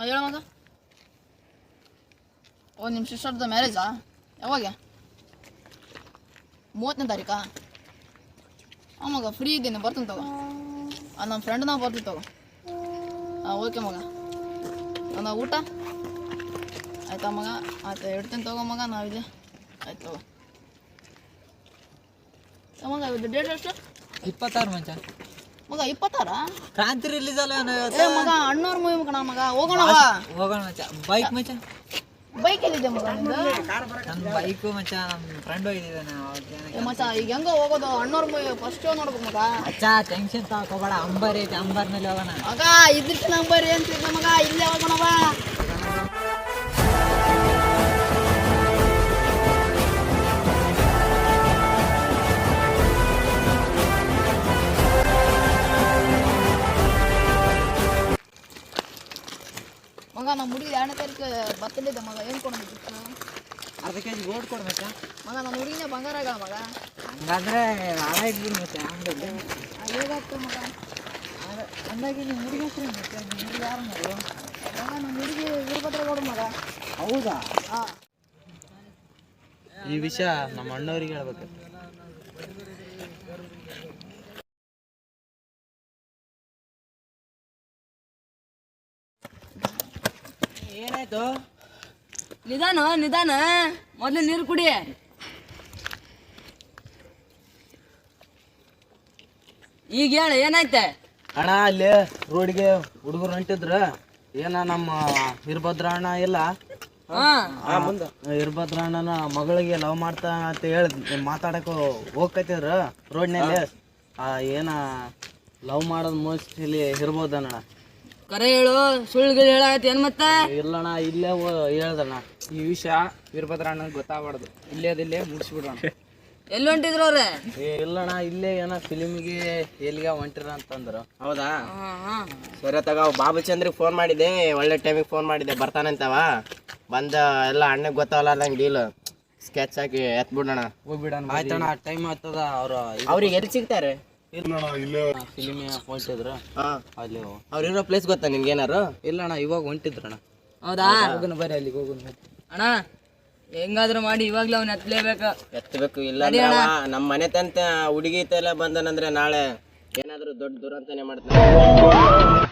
ಹೇಳ ಮಗ. ನಿಮ್ಮ ಸಿಸ್ಟರ್ದು ಮ್ಯಾರೇಜಾ? ಯಾವಾಗ? 30ನೇ ತಾರೀಕಾ? ಮಗ ಫ್ರೀ ಇದ್ದೀನಿ, ಬರ್ತೀನಿ ತಗೋ. ನಮ್ಮ ಫ್ರೆಂಡ್ ನಾವು ಬರ್ತೀವಿ ತಗೋ. ಓಕೆ ಮಗ. ಊಟ ಆಯ್ತಾ ಮಗ? ಆಯ್ತು ಇಡ್ತೀನಿ ತಗೋ ಮಗ, ನಾವಿದೆ. ಆಯ್ತು ತಗೋ ಮಗ. ಇದು ಡೇಟ್ ಎಷ್ಟು? 26 ಮಚ್ಚ. ಮಗ 26? ಕ್ರಾಂತಿ ರಿಲೀಸ್ ಅಲ್ಲ ಮಗ. ಅಣ್ಣವ್ರ ಮೂವಿ ಮಗ. ಮಗ ಹೋಗೋಣ ಮಚ್ಚ. ಬೈಕ್ ಮಚ್ಚ. ಬೈಕ್ ಎಲ್ಲಿದೆ ಮಗ? ನನ್ನ ಬೈಕು ಮಚ್ಚ. ನಮ್ಮ ಫ್ರೆಂಡ್ ಹೋಗಿದ್ದಾನೆ ಮಚ್ಚ. ಈಗ ಹೆಂಗ ಹೋಗೋದು? ಅಣ್ಣವ್ರ ಮೂವಿ ಫಸ್ಟ್ ನೋಡ್ಬೇಕು ಮಗ. ಅಚ್ಚ ಟೆನ್ಷನ್ ತಗೋಬೇಡ, ಅಂಬರ್ ಐತೆ, ಅಂಬರ್ ಮೇಲೆ ಹೋಗೋಣ ಮಗ. ಇದಕ್ಕೆ ನಂಬರ್ ಏನ್ತಿದ್ದ ಮಗ, ಇಲ್ಲೇ ಹೋಗೋಣವ. ಮಗ ನಮ್ಮ ಹುಡುಗಿ 2ನೇ ತಾರೀಕು ಬರ್ತಡೇ ಮಗ. ಏನು ಕೊಡೋದು? ಅರ್ಧ ಕೆಜಿ ಗೋಲ್ಡ್ ಕೊಡ್ಬೇಕಾ ಮಗ? ನಮ್ಮ ಹುಡುಗಿನೇ ಬಂಗಾರ ಆಗ ಮಗ. ಹಂಗಾದ್ರೆ ಹಾಳ ಇದ್ಬಿಡು ಮತ್ತೆ ಅಂಗಡಿ. ಹೇಗಾಗ್ತದೆ ಮಗ? ಅಂದಾಗಿ ನಿಮ್ಮ ಹುಡುಗಿ ಹೆಸರು ಮತ್ತೆ ನಿಮ್ಮ ಹುಡುಗಿ ಯಾರು ಮಗ? ನಮ್ಮ ಹುಡುಗಿ ವೀರಭದ್ರಗೌಡ ಮಗ. ಹೌದಾ? ಹಾಂ. ಈ ವಿಷಯ ನಮ್ಮ ಅಣ್ಣವ್ರಿಗೆ ಹೇಳ್ಬೇಕು. ಏನಾಯ್ತು? ನಿಧಾನ ಮೊದಲು ನೀರು ಕುಡಿ. ಈಗ ಹೇಳು, ಏನಾಯ್ತೆ? ಅಣ್ಣ ಅಲ್ಲಿ ರೋಡ್ಗೆ ಹುಡುಗರು ಹೊಂಟಿದ್ರ, ಏನ ನಮ್ಮ ವೀರಭದ್ರ ಅಣ್ಣ ಇಲ್ಲ, ವೀರಭದ್ರ ಅಣ್ಣನ ಮಗಳಿಗೆ ಲವ್ ಮಾಡ್ತಾ ಅಂತ ಹೇಳಿ ಮಾತಾಡಕ ಹೋಗ್ಕತ್ತಿದ್ರ ರೋಡ್ನಲ್ಲಿ. ಏನ ಲವ್ ಮಾಡೋದ್ ಮೋಸ್ಟ್ಲಿ ಇರ್ಬೋದಣ್ಣ. ಕರೆ ಹೇಳು, ಸುಳ್ಳುಗಳು ಹೇಳಾಯ್ತು ಏನ್ ಮತ್ತೆ? ಇಲ್ಲಣ್ಣ, ಇಲ್ಲೇ ಹೇಳ್ದಣ್ಣ. ಈ ವಿಷಯ ವೀರಭದ್ರ ಅಣ್ಣಗೆ ಗೊತ್ತಾಗಬಾರ್ದು. ಇಲ್ಲೇ ಮುಗಿಸ್ಬಿಡ್ರಣ. ಎಲ್ಲಿ ಹೊಂಟಿದ್ರು ಅವ್ರೆ? ಇಲ್ಲಣ್ಣ, ಇಲ್ಲೇ ಏನೋ ಫಿಲಿಮಿಗೆ ಎಲ್ಲಿಗೆ ಹೊಂಟಿರ ಅಂತಂದ್ರು. ಹೌದಾ? ಸರಿ ತಗೋ. ಬಾಬುಚಂದ್ರಿಗೆ ಫೋನ್ ಮಾಡಿದ್ದೆ, ಒಳ್ಳೆ ಟೈಮಿಗೆ ಫೋನ್ ಮಾಡಿದ್ದೆ, ಬರ್ತಾನಂತವ. ಬಂದ ಎಲ್ಲ ಅಣ್ಣಗೆ ಗೊತ್ತಾಗಲ್ಲ ನಂಗೆ ಡೀಲ್ ಸ್ಕೆಚ್ ಹಾಕಿ ಎತ್ಬಿಡೋಣ. ಹೋಗ್ಬಿಡಣ. ಆಯ್ತಣ್ಣ, ಟೈಮ್ ಆಗ್ತದ. ಅವ್ರಿಗೆ ಎಲ್ಲಿ ಸಿಗ್ತಾರೆ? ಫಿಲಿಮಿ ಹೊಂಟಿದ್ರು ಅಲ್ಲಿ. ಅವ್ರಿರೋ ಪ್ಲೇಸ್ ಗೊತ್ತಾ ನಿನ್ಗೆ ಏನಾರು? ಇಲ್ಲಣ್ಣ, ಇವಾಗ ಹೊಂಟಿದ್ರಣ್ಣ. ಹೌದಾ? ಹೋಗೋಣ ಬರ್ರಿ, ಅಲ್ಲಿಗೆ ಹೋಗೋಣ. ಅಣ್ಣ ಹೆಂಗಾದ್ರೂ ಮಾಡಿ ಇವಾಗ್ಲೂ ಅವ್ನ ಎತ್ತಬೇಕು. ಇಲ್ಲ ನಮ್ಮ ಮನೆ ತಂತ ಹುಡುಗಿ ಎಲ್ಲ ಬಂದನಂದ್ರೆ ನಾಳೆ ಏನಾದ್ರು ದೊಡ್ಡ ದುರಂತನೆ ಮಾಡ್ತಾನೆ.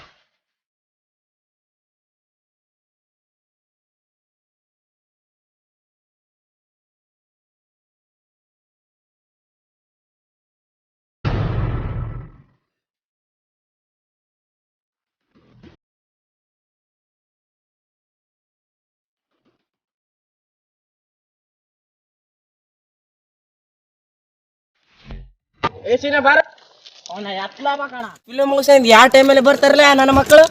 ಫಿಲ್ಮ್ ಮುಗಿಸಿಂದ ಯಾವ ಟೈಮಲ್ಲಿ ಬರ್ತಾರಲ್ಲ ನನ್ನ ಮಕ್ಕಳು?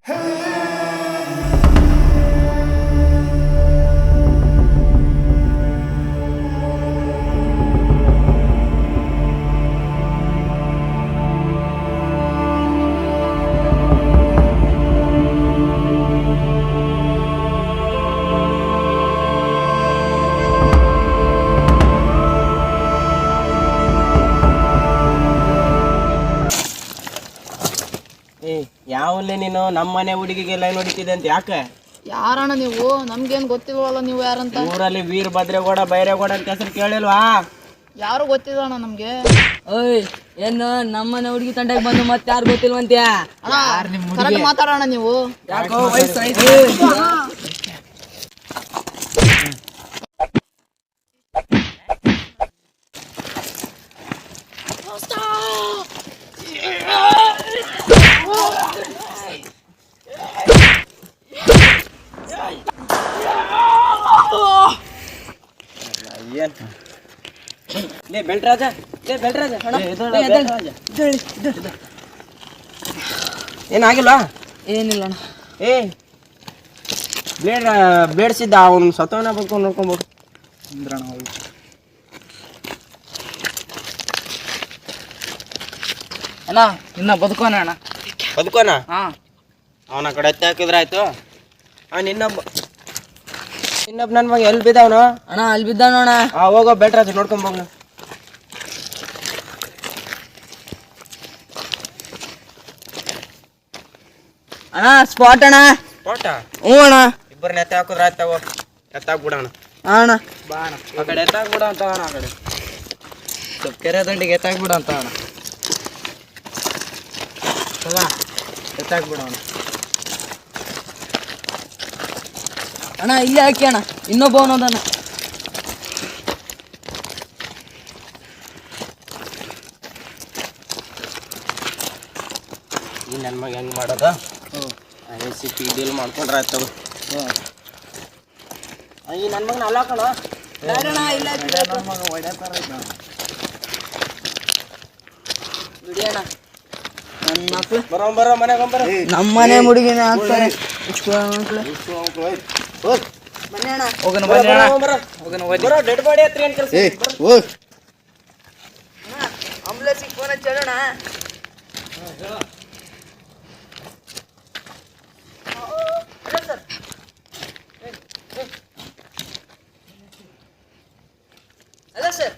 ಯಾವಲ್ಲೇ ನೀನು ನಮ್ಮ ಮನೆ ಹುಡುಗಿಗೆ ಲೈನ್ ಹೊಡಿತಿದೆ ಅಂತ ಯಾಕೆ? ಯಾರಣ್ಣ ನೀವು? ನಮ್ಗೇನ್ ಗೊತ್ತಿಲ್ವಲ್ಲ ನೀವು ಯಾರಂತ. ಊರಲ್ಲಿ ವೀರಭದ್ರೇಗೌಡ ಬೈರೇಗೌಡ ಅಂತ ಹೆಸರು ಕೇಳಿಲ್ವಾ? ಯಾರು ಗೊತ್ತಿಲ್ಲಣ್ಣ ನಮ್ಗೆ. ಓಯ್ ಏನು ನಮ್ಮನೆ ಹುಡುಗಿ ತಂಡಕ್ಕೆ ಬಂದು ಮತ್ತೆ ಯಾರು ಗೊತ್ತಿಲ್ವಂತ್ಯಾ? ಕರೆಕ್ಟ್ ಮಾತಾಡೋಣ ನೀವು. ಯಾಕೋ ವಯಸ್ಸಾಯ್ತು. ಬೆಲ್ಟ್ರಾಜ ಏನಾಗಿಲ್ವಾ? ಏನಿಲ್ಲ ಬೇಡ್ಸಿದ್ದ ಅವನು ಸತ್ತವನ ಬಂದ್ಕೊಂಡು ನೋಡ್ಕೊಬೋದು ಅಣ್ಣ. ಇನ್ನ ಬದುಕೋಣ ಅಣ್ಣ. ಬದುಕೋನ? ಹಾ. ಅವನ ಕಡೆ ಎತ್ತಿ ಹಾಕಿದ್ರಾಯ್ತು. ಅವ್ನು ಇನ್ನೊಬ್ಬ ನನ್ನ ಮಗ ಎಲ್ಲಿ ಬಿದ್ದವನು? ಅಣ್ಣ ಅಲ್ಲಿ ಬಿದ್ದಾನೋಣ. ಹೋಗೋ ಬೆಲ್ಟ್ರಾಜ ನೋಡ್ಕೊಂಬೋಗ್ನು. ಅಣ್ಣ ಸ್ಪಾಟ್ ಅಣ್ಣ. ಫೋಟ ಹ್ಞೂ ಅಣ್ಣ. ಇಬ್ಬರನ್ನ ಎತ್ತ ಹಾಕಿದ್ರೆ ಆಯ್ತು ತಗೋ, ಎತ್ತಾಕ್ಬಿಡೋಣ. ಅಣ್ಣ ಬಾ ಅಣ್ಣ ಆ ಕಡೆ ಎತ್ತಾಕ್ಬಿಡ ಅಂತ ಅಣ್ಣ. ಆ ಕಡೆ ಸ್ವಲ್ಪ ಕೆರೆ ದಂಡಿಗೆ ಎತ್ತಾಕ್ಬಿಡ ಅಂತ ಅಣ್ಣ. ತಗೋ ಎತ್ತಾಕ್ಬಿಡೋಣ. ಅಣ್ಣ ಇಲ್ಲೇ ಹಾಕಿ ಅಣ್ಣ, ಇನ್ನೊಬ್ಬವನು ಅದಣ್ಣ. ಈ ನನ್ನ ಮಗ ಹೆಂಗೆ ಮಾಡೋದು? ICP ಡೀಲ್ ಮಾಡ್ಕೊಂಡ್ರೆ ಆಯ್ತು ತಗೋ. ಈ ನನ್ನ ಮಗನ ಅಲ್ಲ ಕಣ, ಬಿಡಿ ಅಣ್ಣ, ನನ್ನ ಮಕ್ಳು ಬರೋ ಮನೆಗೆ ಬರೋ. ನಮ್ಮ ಮನೆ ಹುಡುಗಿನ ಹಾಕ್ತಾರೆ. ಬನ್ನಿ ಅಣ್ಣ. ಹೋಗೋಣ ಬನ್ನಿ ಅಣ್ಣ. ಹೋಗೋಣ ಬನ್ನಿ. ಬರೋ ಡೆಡ್ ಬಾಡಿ ಹತ್ರ ಏನು ಕೆಲಸ? ಆಂಬುಲೆನ್ಸಿಗೆ ಫೋನ್ ಹಚ್ಚೋಣ. ಅಲ್ಲ ಸರ್,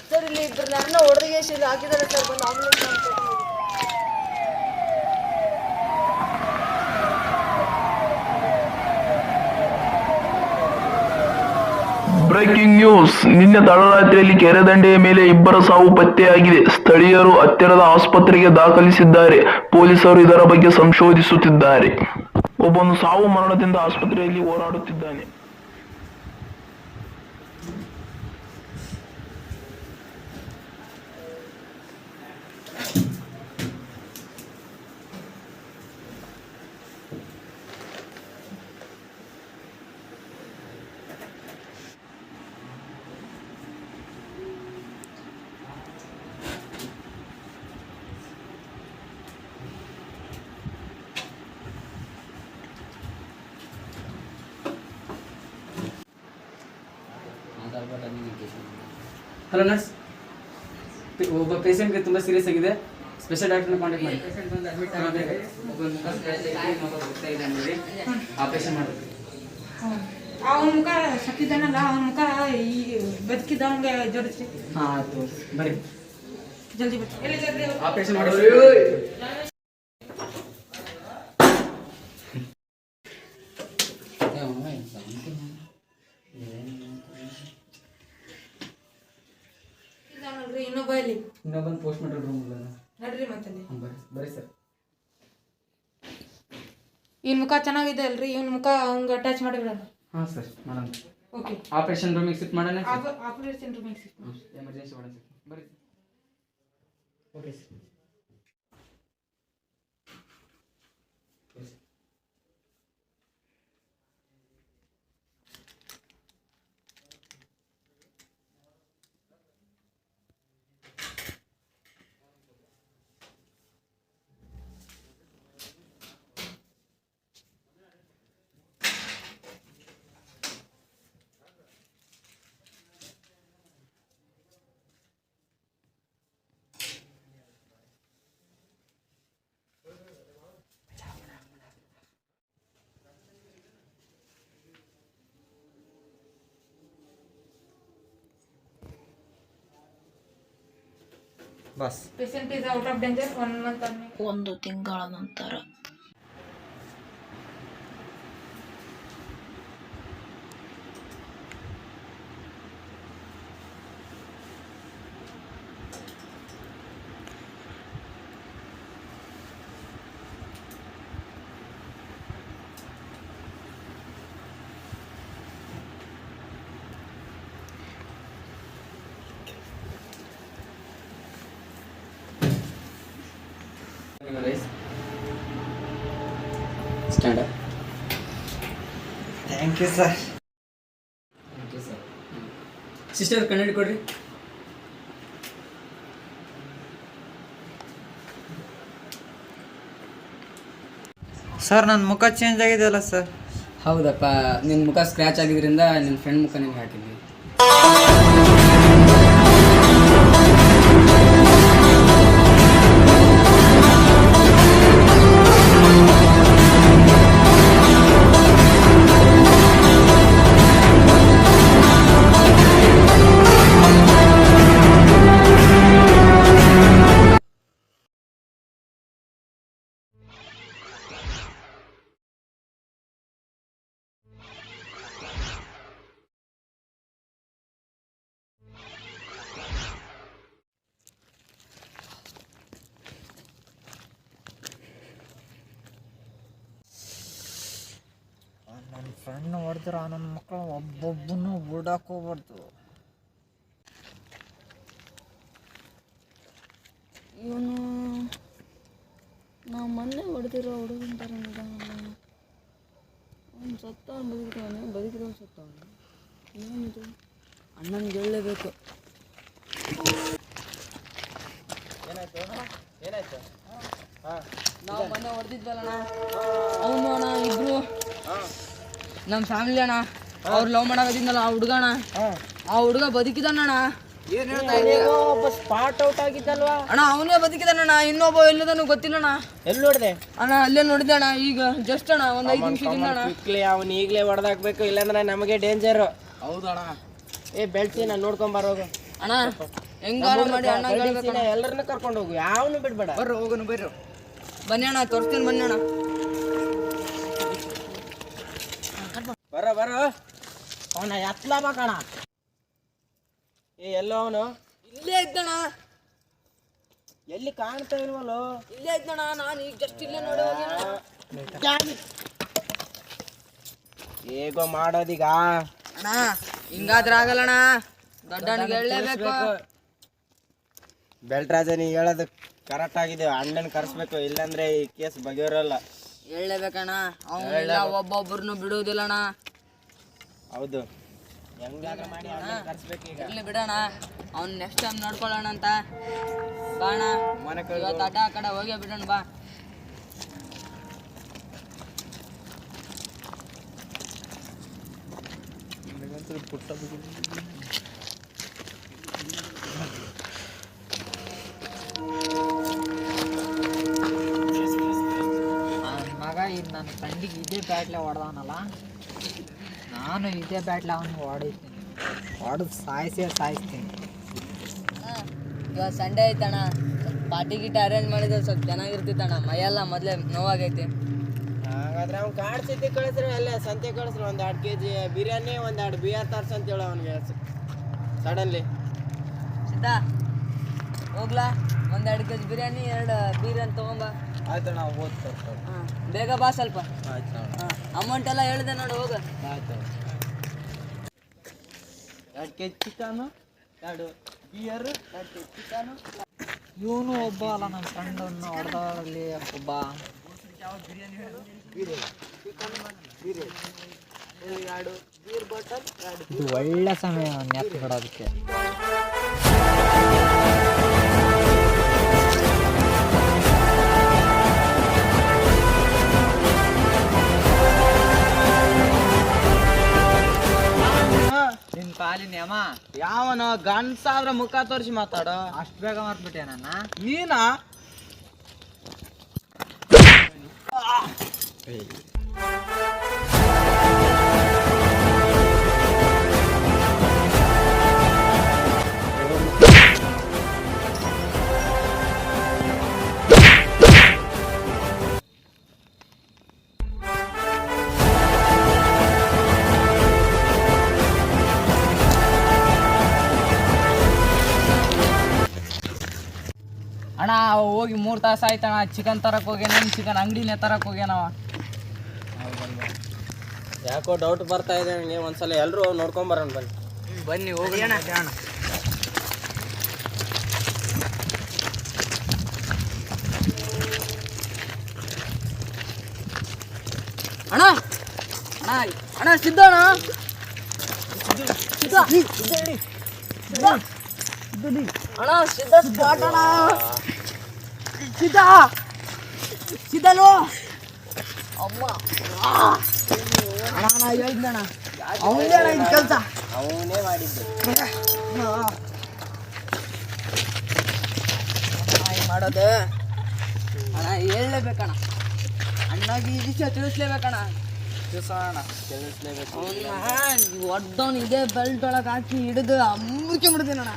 ಸರ್ ಇಲ್ಲಿ ಇಬ್ಬರು ಯಾರನ್ನ ಹೊಡೆದಿಗೆ ಹಾಕಿದ್ದಾರೆ ಸರ್, ಬಂದು ಆಂಬುಲೆನ್ಸ್ ಬ್ರೇಕಿಂಗ್ ನ್ಯೂಸ್. ನಿನ್ನೆ ತಡರಾತ್ರಿಯಲ್ಲಿ ಕೆರೆದಂಡೆಯ ಮೇಲೆ ಇಬ್ಬರ ಸಾವು ಪತ್ತೆಯಾಗಿದೆ. ಸ್ಥಳೀಯರು ಹತ್ತಿರದ ಆಸ್ಪತ್ರೆಗೆ ದಾಖಲಿಸಿದ್ದಾರೆ. ಪೊಲೀಸರು ಇದರ ಬಗ್ಗೆ ಸಂಶೋಧಿಸುತ್ತಿದ್ದಾರೆ. ಒಬ್ಬನು ಸಾವು ಮರಣದಿಂದ ಆಸ್ಪತ್ರೆಯಲ್ಲಿ ಹೋರಾಡುತ್ತಿದ್ದಾನೆ. ಹಲೋ ನರ್ಸ್, ಒಬ್ಬ ಪೇಷಂಟ್ಗೆ ತುಂಬ ಸೀರಿಯಸ್ ಆಗಿದೆ. ಸ್ಪೆಷಲ್ ಡಾಕ್ಟರ್ನ ಕಾಂಟ್ಯಾಕ್ಟ್ ಮಾಡಿ. ಆಪರೇಷನ್ ಮಾಡಬೇಕು. ಅವನ ಮುಖ ಸತ್ತಿದ್ದಾನಲ್ಲ, ಅವನ ಮುಖ ಈ ಬದುಕಿದವಂಗೆ ಜೋಡಿಸಿ. ಹಾಂ ಆಯ್ತು, ಬರ್ರಿ ಜಲ್ದಿ ಬರ್ರಿ. ಎಲ್ಲಿ ಜಲ್ದಿ ಆಪರೇಷನ್ ಮಾಡಿ. ನೋಡ್ರಿ, ಇನ್ನೊಬ್ಬ ಇಲ್ಲಿ ಇನ್ನೊಬ್ಬಂದು ಪೋಸ್ಟ್ ಮಾರ್ಟಮ್ ರೂಮ್ ಇಲ್ಲ. ನಡ್ರಿ ಮತ್ತಲ್ಲಿ. ಬರ್ರಿ ಸರ್. ಇವನ್ ಮುಖ ಚೆನ್ನಾಗಿದೆ ಅಲ್ರಿ, ಇವನ್ ಮುಖ ಅವಂಗ ಅಟ್ಯಾಚ್ ಮಾಡಿಬಿಡೋಣ. ಹಾಂ ಸರ್, ಮಾಡೋಣ. ಓಕೆ, ಆಪರೇಷನ್ ರೂಮಿಗೆ ಶಿಫ್ಟ್ ಮಾಡೋಣ. ಆಪರೇಷನ್ ರೂಮಿಗೆ ಎಮರ್ಜೆನ್ಸಿ ಮಾಡೋಣ ಸರ್. ಬರ್ರಿ. Okay sir. ಬಸ್ patient is out of danger 1 month ಆದ್ಮೇಲೆ. 1 ತಿಂಗಳ ನಂತರ stand up. Thank you sir. Sister ಕನ್ನಡಿ ಕೊಡ್ರಿ. ಸರ್ ನನ್ನ ಮುಖ ಚೇಂಜ್ ಆಗಿದೆಯಲ್ಲ ಸರ್? ಹೌದಪ್ಪ, ನಿನ್ನ ಮುಖ ಸ್ಕ್ರ್ಯಾಚ್ ಆಗಿದ್ರಿಂದ ನಿನ್ನ ಫ್ರೆಂಡ್ ಮುಖ ನಿಮ್ಗೆ ಹಾಕಿದ್ವಿ. ಫ್ರೆಂಡ್ನ ಹೊಡೆದಿರೋ ನನ್ನ ಮಕ್ಕಳು ಒಬ್ಬೊಬ್ಬನು ಬಿಡಕ್ಕೆ ಹೋಗ್ಬಾರ್ದು. ಇವನು ನಾವು ಮೊನ್ನೆ ಹೊಡೆದಿರೋ ಹುಡುಗನ ಥರ ಅವ್ನು ಸತ್ತವನು ಬದುಕಿದವನು ಸತ್ತವನು. ಏನಿದು ಅಣ್ಣನಿಗೆ ಹೇಳಲೇಬೇಕು. ನಾವು ಮೊನ್ನೆ ಹೊಡೆದಿದ್ವಲ್ಲಣ್ಣ ಅವನು ಅಣ್ಣ ಇಬ್ರು ನಮ್ಮ ಫ್ಯಾಮಿಲಿ ಅಣ್ಣ. ಅವ್ರು ಲವ್ ಮಾಡಾಕತ್ತಿದ್ನಲ್ಲ ಆ ಹುಡುಗ ಅಣ್ಣ, ಆ ಹುಡುಗ ಬದುಕಿದಾನಣ್ಣ. ಸ್ಪಾಟ್ ಔಟ್ ಆಗಿದ್ದಲ್ವಾ ಅಣ್ಣ ಅವನೇ ಬದುಕಿದಾನಣ್ಣ. ಇನ್ನೊಬ್ಬ ಎಲ್ಲಿದಾನು ಗೊತ್ತಿಲ್ಲಣ್ಣ. ಎಲ್ಲಿ ನೋಡಿದೆ ಅಣ್ಣ ಅಲ್ಲೇ ನೋಡಿದೆ ಅಣ್ಣ, ಈಗ ಜಸ್ಟ್ ಅಣ್ಣ ಒಂದು 5 ನಿಮಿಷದಿಂದ ಅಣ್ಣ. ಕ್ವಿಕ್ಲಿ ಅವ್ನು ಈಗಲೇ ಹೊಡೆದಾಕ್ಬೇಕು, ಇಲ್ಲಾಂದ್ರೆ ನಮಗೆ ಡೇಂಜರ್. ಹೌದಣ್ಣ. ಬೆಳ್ಸಿನ ನೋಡ್ಕೊಂಡ್ ಬರೋಗು ಅಣ್ಣ. ಹೆಂಗಾರ ಮಾಡಿ ಅಣ್ಣ ಎಲ್ಲರನ್ನ ಕರ್ಕೊಂಡು ಹೋಗು, ಯಾವನು ಬಿಡ್ಬೇಡ. ಬರ್ರಿ ಹೋಗೋಣ ಬರ್ರಿ. ಬನ್ನಿ ಅಣ್ಣ, ತೋರಿಸ್ತೀನಿ ಬನ್ನಿ ಅಣ್ಣ. ಬರೋ ಅವನ ಎತ್ಲ ಬೇಕಣ. ಎಲ್ಲೋ ಅವನು ಇಲ್ಲೇ ಇದ್ದಣ್ಣ, ಎಲ್ಲಿ ಕಾಣ್ತಾ ಇಲ್ವಲ್ಲೋ. ಇಲ್ಲೇ ಇದ್ದಣ್ಣ. ನಾನು ಈಗ ಜಸ್ಟ್ ಇಲ್ಲೇ ನೋಡಿ ಹೋಗಿ ಹೇಗೋ ಮಾಡೋದೀಗ. ಅಣ್ಣ ಹಿಂಗಾದ್ರೆ ಆಗಲ್ಲಣ್ಣ, ದೊಡ್ಡಣ್ಣಿಗೆ ಹೇಳಲೇಬೇಕು. ಬೆಲ್ಟ್ರಾಜ ನೀ ಹೇಳೋದು ಕರೆಕ್ಟ್ ಆಗಿದೆ. ಅಣ್ಣನ ಕರೆಸ್ಬೇಕು, ಇಲ್ಲಾಂದ್ರೆ ಈ ಕೇಸ್ ಬಗೆಹರಲ್ಲ. ಹೇಳಲೇಬೇಕಣ್ಣ. ಅವನೆಲ್ಲ ಒಬ್ಬೊಬ್ಬರನ್ನು ಬಿಡುವುದಿಲ್ಲಣ್ಣ. ಹೌದು, ಹೆಂಗಾದ್ರೂ ಮಾಡಿ ಅಣ್ಣನ ಕರೆಸ್ಬೇಕು. ಈಗ ಇರ್ಲಿ ಬಿಡೋಣ, ಅವ್ನು ನೆಕ್ಸ್ಟ್ ಟೈಮ್ ನೋಡ್ಕೊಳ್ಳೋಣ ಅಂತ ಬಾಣ. ಇವತ್ತು ಅಡ್ಡ ಆ ಕಡೆ ಹೋಗೇ ಬಿಡೋಣ ಬಾ. ಮಗ ಇದು ನನ್ನ ಫ್ರೆಂಡಿಗೆ ಇದೇ ಬ್ಯಾಟ್ಲೆ ಹೊಡೆದವನಲ್ಲ, ನಾನು ಇದೇ ಬ್ಯಾಟ್ಲೆ ಅವನಿಗೆ ಹೊಡಿತೀನಿ, ಹೊಡೆದು ಸಾಯಿಸ್ತೀನಿ. ಇವತ್ತು ಸಂಡೇ ಐತಣ್ಣ, ಪಾರ್ಟಿ ಗಿಟ್ಟ ಅರೇಂಜ್ ಮಾಡಿದ್ರೆ ಸ್ವಲ್ಪ ಚೆನ್ನಾಗಿರ್ತಿತ್ತಣ್ಣ. ಮೈಯೆಲ್ಲ ಮೊದಲೇ ನೋವಾಗೈತಿ. ಹಾಗಾದ್ರೆ ಅವ್ನು ಕಾರ್ಡ್ ಸಿದ್ದಿ ಕಳಿಸ್ರಿ, ಅಲ್ಲೇ ಸಂತೆ ಕಳಿಸ್ರಿ. 1 2 kg ಬಿರಿಯಾನಿ, 1 2 ಬಿಯರ್ ತರ್ಸ್ ಅಂತೇಳಿ ಅವನಿಗೆ ಸಡನ್ಲಿ. ಸಿದ್ಧ ಹೋಗ್ಲಾ? 1 2 kg ಬಿರಿಯಾನಿ, 2 ಬೀರ್ ಅಂತ ತೊಗೊಂಬ. ಆಯ್ತಣ್ಣ, ಓದ್ತಾರೆ. ಹಾಂ ಬೇಗ ಬಾ ಸ್ವಲ್ಪ. ಆಯ್ತು. ಹಾಂ ಅಮೌಂಟ್ ಎಲ್ಲ ಹೇಳಿದೆ ನೋಡಿ, ಹೋಗ. ಆಯ್ತು. 2 kg chicken, 2 beer, 2 kg chicken. ಇವನು ಒಬ್ಬ ಅಲ್ಲ ನನ್ನ ಫ್ರೆಂಡನ್ನು ಹೊಡೆದವರಲ್ಲಿ ಒಬ್ಬ. ಇದು ಒಳ್ಳೆ ಸಮಯ ನೆತ್ತು ಬಿಡೋದಕ್ಕೆ. ನಿನ್ ಕಾಲಿನ ಯಮ ಯಾವನ ಗಂಡ್ಸಾದ್ರ ಮುಖ ತೋರಿಸಿ ಮಾತಾಡೋ. ಅಷ್ಟು ಬೇಗ ಮರ್ತ್ಬಿಟ್ಟೆ ನನ್ನ. ನೀನಾ? ಅಣ್ಣ ಹೋಗಿ 3 ತಾಸು ಆಯ್ತಣ್ಣ. ಚಿಕನ್ ತರಕ್ಕೆ ಹೋಗ್ಯಾನ, ಚಿಕನ್ ಅಂಗಡಿನೇ ತರಕ್ಕೆ ಹೋಗ್ಯಾನವ. ಯಾಕೋ ಡೌಟ್ ಬರ್ತಾ ಇದೆ ನನಗೆ. ಒಂದ್ಸಲ ಎಲ್ಲರೂ ನೋಡ್ಕೊಂಬರೋಣ ಬನ್ನಿ. ಬನ್ನಿ ಹೋಗಿ ಅಣ್ಣ. ಅಣ್ಣ ಅಣ್ಣ ಅಣ್ಣ ಸಿದ್ಧ ಅಣ್ಣ, ಅಣ್ಣ ಸಿದ್ಧ ಸ್ಪಾಟ್ ಅಣ್ಣ. ಸಿದ್ಧನು ಅಮ್ಮ ಅಣ್ಣ ಹೇಳಿದ್ದಣ್ಣ, ಅವನೇ ಅಣ್ಣ ಇದು ಕೆಲಸ, ಅವನೇ ಮಾಡಿದ್ದು. ಮಾಡೋದು ಅಣ್ಣ. ಹೇಳಲೇಬೇಕಣ್ಣ, ಅಣ್ಣಾಗಿ ಈ ವಿಷಯ ತಿಳಿಸ್ಲೇಬೇಕಣ್ಣ. ತಿಳಿಸ್ಲೇಬೇಕು. ಅವನ್ನ ಒಡ್ಡವನು ಇದೇ ಬೆಲ್ಟ್ ಒಳಗೆ ಹಾಕಿ ಹಿಡಿದು ಮುಚ್ಚಿ ಬಿಡ್ತೀನಿ ಅಣ್ಣ.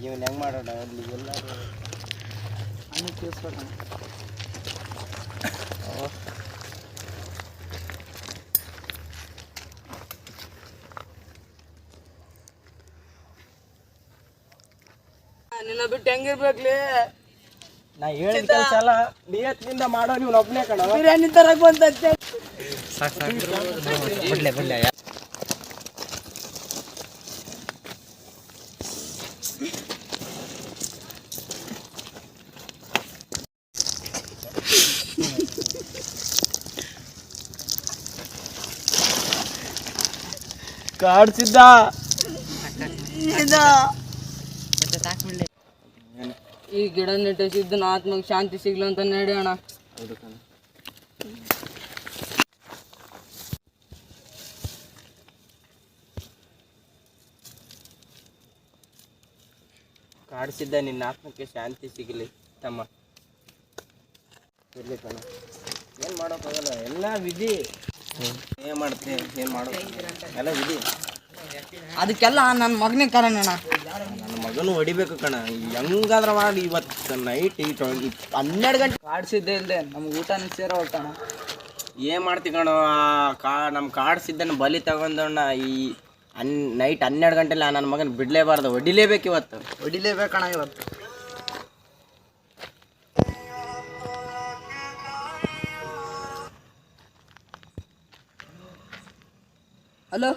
ಇವನ್ ಹೆಂಗ್ ಮಾಡೋಣ ಅಲ್ಲಿ ಎಲ್ಲರೂ ಅಣ್ಣ ತಿಳಿಸ್ಬೇಕಣ್ಣ. ನಿನ್ನ ಬಿಟ್ಟು ಹೆಂಗಿರ್ಬೇಕ್ಲಿ? ನಾ ಹೇಳಿದ ಕೆಲಸ ಎಲ್ಲ ನಿಯತ್ನಿಂದ ಮಾಡೋ ನೀವು ಒಬ್ಬನೇ ಕಣ. ಬಿರಿಯಾನಿ ತರಕ್ ಬಂದತ್ತೆ. ಬಿಡ್ಲೆ ಕಾಡ್ಸಿದ್ದ ಈ ಗಿಡ ನೆಟ್ಟಿಸಿದ್ದು ಆತ್ಮಗೆ ಶಾಂತಿ ಸಿಗ್ಲಿ ಅಂತ ನಡಿ ಅಣ್ಣ. ಕಾಡ್ಸಿದ್ದ ನಿನ್ನ ಆತ್ಮಕ್ಕೆ ಶಾಂತಿ ಸಿಗಲಿ ತಮ್ಮ. ಇರ್ಲಿ ಕಣ, ಏನು ಮಾಡೋಕ್ಕಾಗಲ್ಲ, ಎಲ್ಲ ವಿಧಿ. ಏನು ಮಾಡ್ತೀನಿ, ಏನು ಮಾಡೋದು ಎಲ್ಲ ವಿಧಿ. ಅದಕ್ಕೆಲ್ಲ ನನ್ನ ಮಗನೇ ಕಾರಣ ಅಣ್ಣ. ನನ್ನ ಮಗನು ಹೊಡಿಬೇಕು ಕಣ, ಹೆಂಗಾದ್ರ ಮಾಡಿ. ಇವತ್ತು ನೈಟ್ 12 ಗಂಟೆ ಕಾಡ್ಸಿದ್ದೆ ಇಲ್ಲದೆ ನಮ್ಗೆ ಊಟನ ಸೇರೋ ಹೊಟ್ಟಣ. ಏನು ಮಾಡ್ತಿ ಕಣ, ನಮ್ಮ ಕಾಡ್ಸಿದ್ದನ್ನು ಬಲಿ ತಗೊಂಡಣ್ಣ. ಈ ನೈಟ್ 12 ಗಂಟೆಲ್ಲ ನನ್ನ ಮಗನ ಬಿಡಲೇಬಾರ್ದು, ಹೊಡಿಲೇಬೇಕು ಇವತ್ತು, ಹೊಡಿಲೇಬೇಕಣ್ಣ ಇವತ್ತು. ಹಲೋ,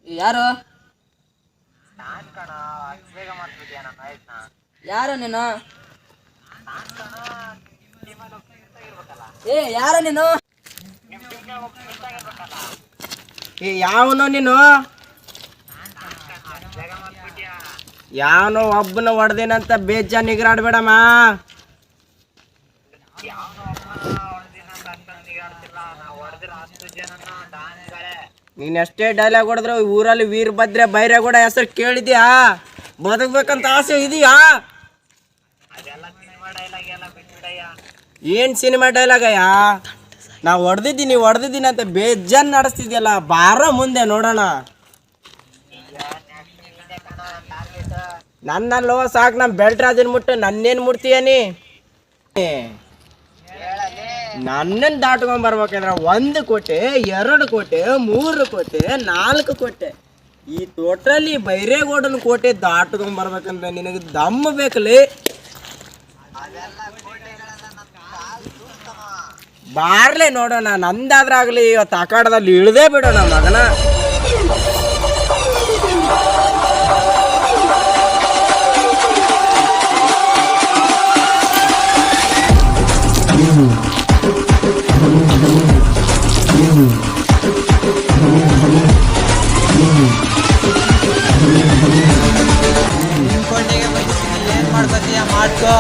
ಯಾರು? ಯಾರು ನೀನು? ಯಾರು ನೀನು? ಯಾವನೋ ನೀನು? ಯಾವನೋ ಒಬ್ಬನ ಹೊಡೆದೇನಂತ ಬೇಜಾನ್ ನಿಗ್ರಾಡ್ಬೇಡಮ್ಮ. ನೀನ್ ಎಷ್ಟೇ ಡೈಲಾಗ್ ಹೊಡೆದ್ರು ಊರಲ್ಲಿ ವೀರಭದ್ರೆ ಬೈರೇಗೌಡ ಹೆಸರು ಕೇಳಿದ್ಯಾ? ಬದುಕ್ಬೇಕಂತ ಆಸೆ ಇದೆಯಾ? ಏನ್ ಸಿನಿಮಾ ಡೈಲಾಗಯ್ಯ? ನಾ ಹೊಡೆದಿದ್ದೀನಿ ಅಂತ ಬೇಜಾನ್ ನಡೆಸ್ತಿದ್ಯಲ್ಲ, ಬಾರ ಮುಂದೆ ನೋಡೋಣ. ನನ್ನಲ್ಲೋ ಸಾಕು, ನಮ್ಮ ಬೆಲ್ಟ್ರಾಜನ್ ಮುಟ್ಟು ನನ್ನೇನು ಮುಟ್ತೀಯ ನೀ? ನನ್ನನ್ನು ದಾಟ್ಕೊಂಡ್ ಬರ್ಬೇಕಂದ್ರೆ 1 ಕೋಟೆ 2 ಕೋಟೆ 3 ಕೋಟೆ 4 ಕೋಟೆ, ಈ ಟೋಟಲಿ ಬೈರೇಗೌಡನ ಕೋಟೆ ದಾಟ್ಕೊಂಡ್ ಬರ್ಬೇಕಂದ್ರೆ ನಿನಗೆ ದಮ್ಮ ಬೇಕಲ್ಲಿ. ಬಾರ್ಲೆ ನೋಡೋಣ, ನಂದಾದ್ರಾಗ್ಲಿ ಇವತ್ತು ಅಖಾಡದಲ್ಲಿ ಇಳ್ದೇ ಬಿಡೋಣ ಮಗನ. ಏನ್ ಮಾಡ್ಕೊತೀಯ ಮಾಡ್ಕೋ.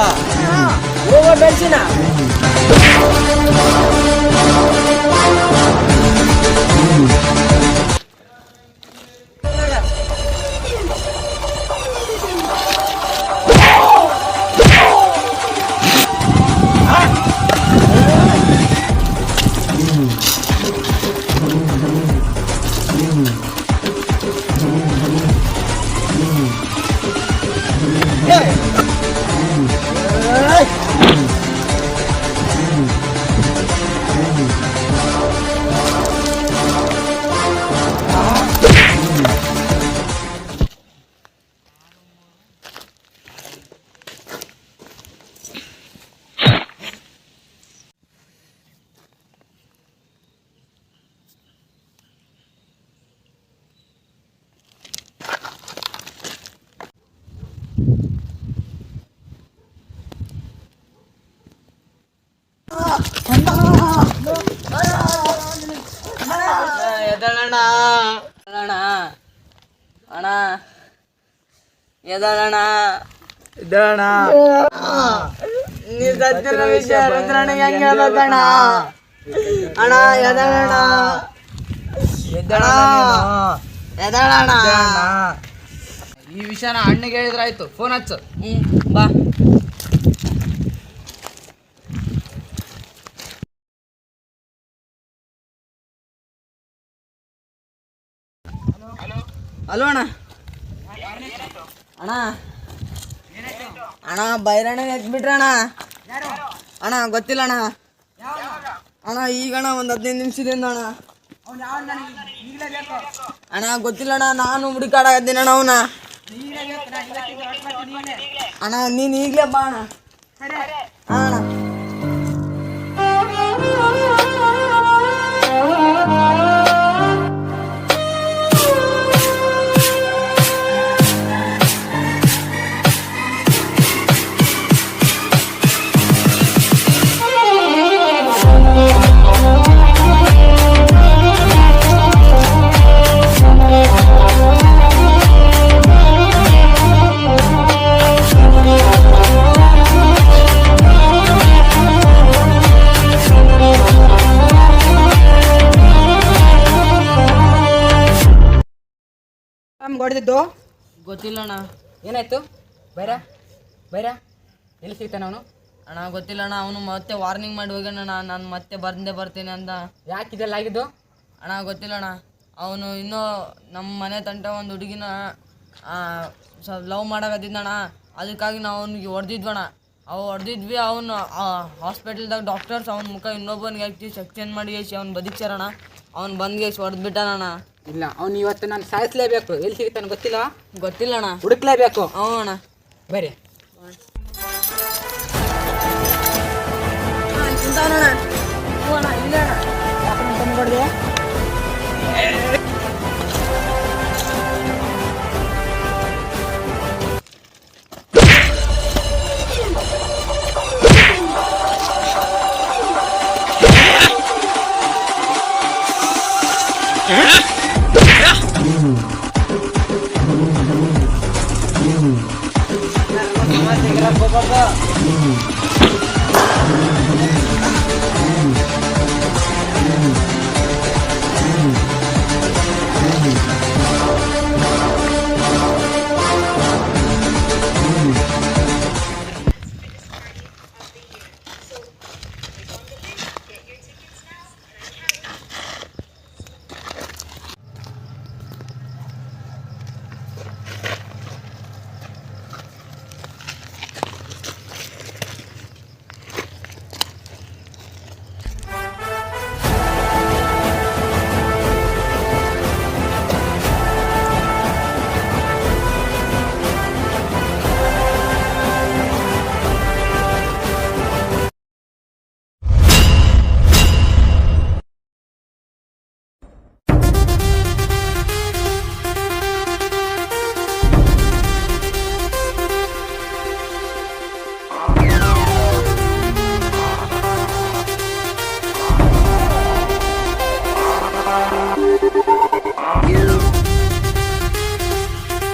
ಹೋಗೋ ಬೆಳ್ಸಿನ ಎದಳಣ ಅಣ್ಣ, ಅಣ್ಣ ಎದಳಣ, ಇದಣ್ಣ ನೀ ಸತ್ತಿರೋ ವಿಷಯ ರುದ್ರನಿಗೆ ಹೆಂಗೆ ಹೇಳ್ಬೇಕಣ್ಣ? ಅಣ್ಣ ಎದಳಣ, ಎದಳಣ. ಈ ವಿಷಯನ ಅಣ್ಣಗೆ ಹೇಳಿದ್ರಾಯ್ತು, ಫೋನ್ ಹಚ್ಚು. ಬಾ. ಹಲೋ ಅಣ್ಣ. ಅಣ್ಣ ಅಣ್ಣ ಬೈರಣ್ಣ ಎದ್ಬಿಟ್ರಣ್ಣ. ಅಣ್ಣ ಗೊತ್ತಿಲ್ಲ ಅಣ್ಣ. ಅಣ್ಣ ಈಗಣ್ಣ ಒಂದು 15 ನಿಮಿಷದಿಂದ ಅಣ್ಣ. ಅಣ್ಣ ಗೊತ್ತಿಲ್ಲ ಅಣ್ಣ, ನಾನು ಹುಡುಕಾಡಕತ್ತೀನಿ ಅಣ್ಣ ಅವನ. ಅಣ್ಣ ನೀನು ಈಗಲೇ ಬಾ ಅಣ್ಣ. ಹಾ ಅಣ್ಣ. ಹೊಡೆದಿದ್ದು ಗೊತ್ತಿಲ್ಲ ಅಣ್ಣ. ಏನಾಯ್ತು? ಬೈರ ಎಲ್ಲಿ ಸಿಗ್ತಾನೆ ಅವನು? ಅಣ್ಣ ಗೊತ್ತಿಲ್ಲ ಅಣ್ಣ. ಅವನು ಮತ್ತೆ ವಾರ್ನಿಂಗ್ ಮಾಡಿ ಹೋಗ್ಯಾನ. ನಾನು ಮತ್ತೆ ಬರ್ತೀನಿ ಅಂತ. ಯಾಕೆ ಇದೆಲ್ಲ ಆಗಿದ್ದು? ಅಣ್ಣ ಗೊತ್ತಿಲ್ಲ ಅಣ್ಣ. ಅವನು ಇನ್ನೂ ನಮ್ಮ ಮನೆ ತಂಟ ಒಂದು ಹುಡುಗಿನ ಲವ್ ಮಾಡಕತ್ತಿದ್ದಣ್ಣ. ಅದಕ್ಕಾಗಿ ನಾವು ಅವನಿಗೆ ಹೊಡೆದಿದ್ವಣ್ಣ. ಹೊಡೆದಿದ್ವಿ. ಅವನು ಹಾಸ್ಪಿಟಲ್ದಾಗ ಡಾಕ್ಟರ್ಸ್ ಅವ್ನ ಮುಖ ಇನ್ನೊಬ್ಬನಿಗೆ ಹಾಕಿ ಸೆಕ್ಷನ್ ಮಾಡಿ ಅವ್ನು ಬದುಕ್ಸ್ಯಾರಣ್ಣ. ಅವ್ನು ಬಂದ್ಗೆ ಹೊಡೆದ್ಬಿಟ್ಟಾನಣ್ಣ. ಇಲ್ಲ, ಅವ್ನು ಇವತ್ತು ನಾನು ಸಾಯಿಸ್ಲೇಬೇಕು. ಎಲ್ಲಿ ಸಿಗ್ತಾನೆ ಗೊತ್ತಿಲ್ಲ? ಗೊತ್ತಿಲ್ಲ ಅಣ್ಣ. ಹುಡುಕ್ಲೇಬೇಕು. ಹ್ಞೂ ಅಣ್ಣ. ಬರ್ರಿ.